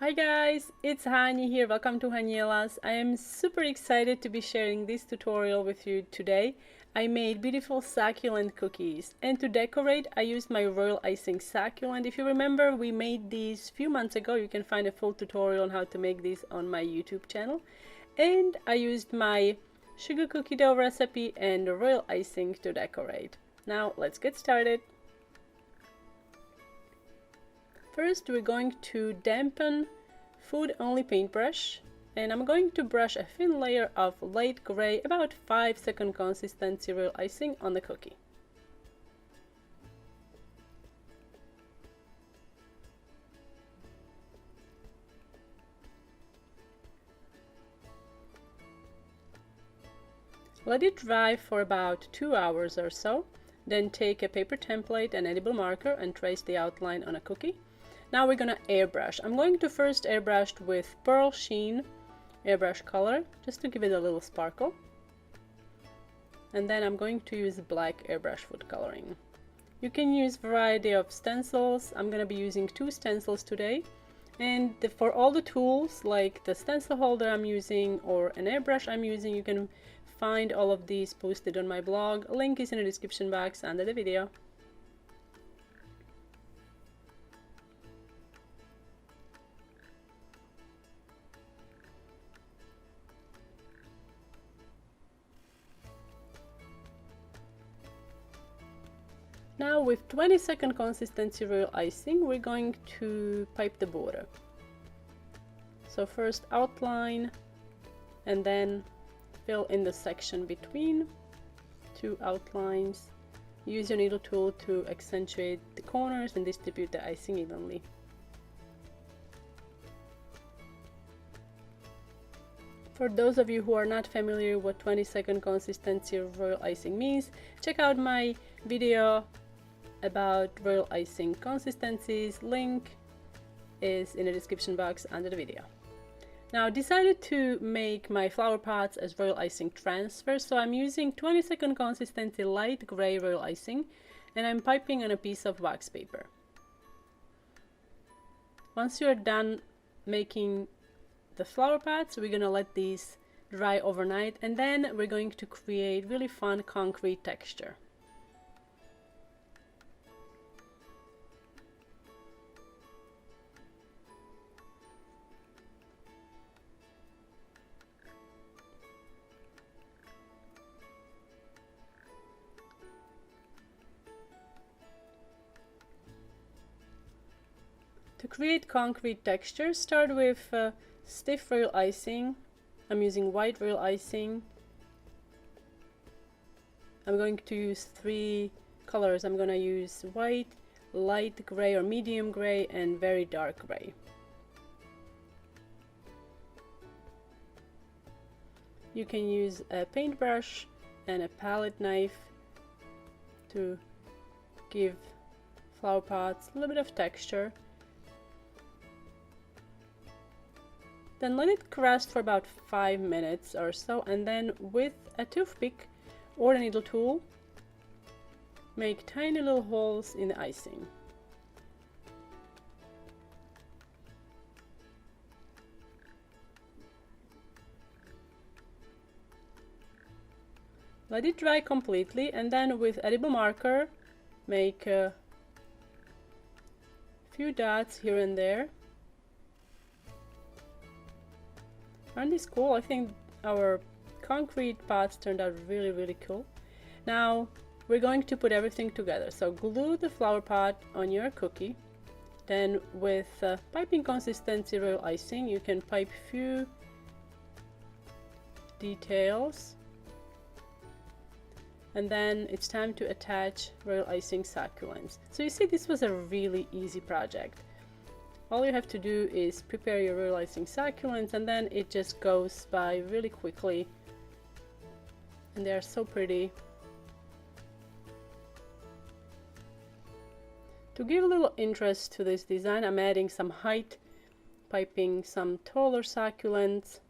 Hi guys, it's Hani here. Welcome to Haniela's. I am super excited to be sharing this tutorial with you today. I made beautiful succulent cookies, and to decorate I used my royal icing succulent. If you remember, we made these a few months ago. You can find a full tutorial on how to make these on my YouTube channel. And I used my sugar cookie dough recipe and royal icing to decorate. Now let's get started. First, we're going to dampen food only paintbrush, and I'm going to brush a thin layer of light gray, about 5-second consistency royal icing on the cookie. Let it dry for about 2 hours or so, then take a paper template and edible marker and trace the outline on a cookie. Now we're gonna airbrush. I'm going to first airbrush with Pearl Sheen airbrush color, just to give it a little sparkle. And then I'm going to use black airbrush food coloring. You can use a variety of stencils. I'm gonna be using 2 stencils today. And for all the tools, like the stencil holder I'm using or an airbrush I'm using, you can find all of these posted on my blog. A link is in the description box under the video. Now with 20-second consistency royal icing, we're going to pipe the border. So first outline and then fill in the section between 2 outlines. Use your needle tool to accentuate the corners and distribute the icing evenly. For those of you who are not familiar with 20-second consistency royal icing means, check out my video about royal icing consistencies. Link is in the description box under the video. Now I decided to make my flower pots as royal icing transfer, so I'm using 20-second consistency light gray royal icing, and I'm piping on a piece of wax paper. Once you're done making the flower pots, we're gonna let these dry overnight, and then we're going to create really fun concrete texture. To create concrete texture, start with stiff royal icing. I'm using white royal icing. I'm going to use 3 colors. I'm going to use white, light gray or medium gray, and very dark gray. You can use a paintbrush and a palette knife to give flower pots a little bit of texture. Then let it rest for about 5 minutes or so, and then with a toothpick or a needle tool, make tiny little holes in the icing. Let it dry completely, and then with edible marker, make a few dots here and there. Aren't these cool? I think our concrete pots turned out really cool. Now we're going to put everything together. So glue the flower pot on your cookie. Then with piping consistency royal icing, you can pipe few details. And then it's time to attach royal icing succulents. So you see, this was a really easy project. All you have to do is prepare your royal icing succulents, and then it just goes by really quickly. And they are so pretty. To give a little interest to this design, I'm adding some height, piping some taller succulents.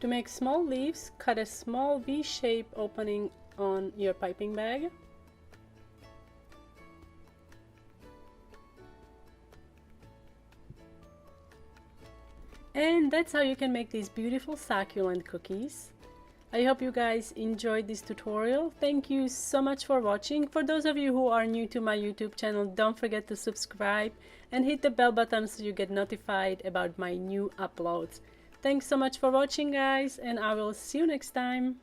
To make small leaves, cut a small V-shape opening on your piping bag. And that's how you can make these beautiful succulent cookies. I hope you guys enjoyed this tutorial. Thank you so much for watching. For those of you who are new to my YouTube channel, don't forget to subscribe and hit the bell button so you get notified about my new uploads. Thanks so much for watching, guys, and I will see you next time.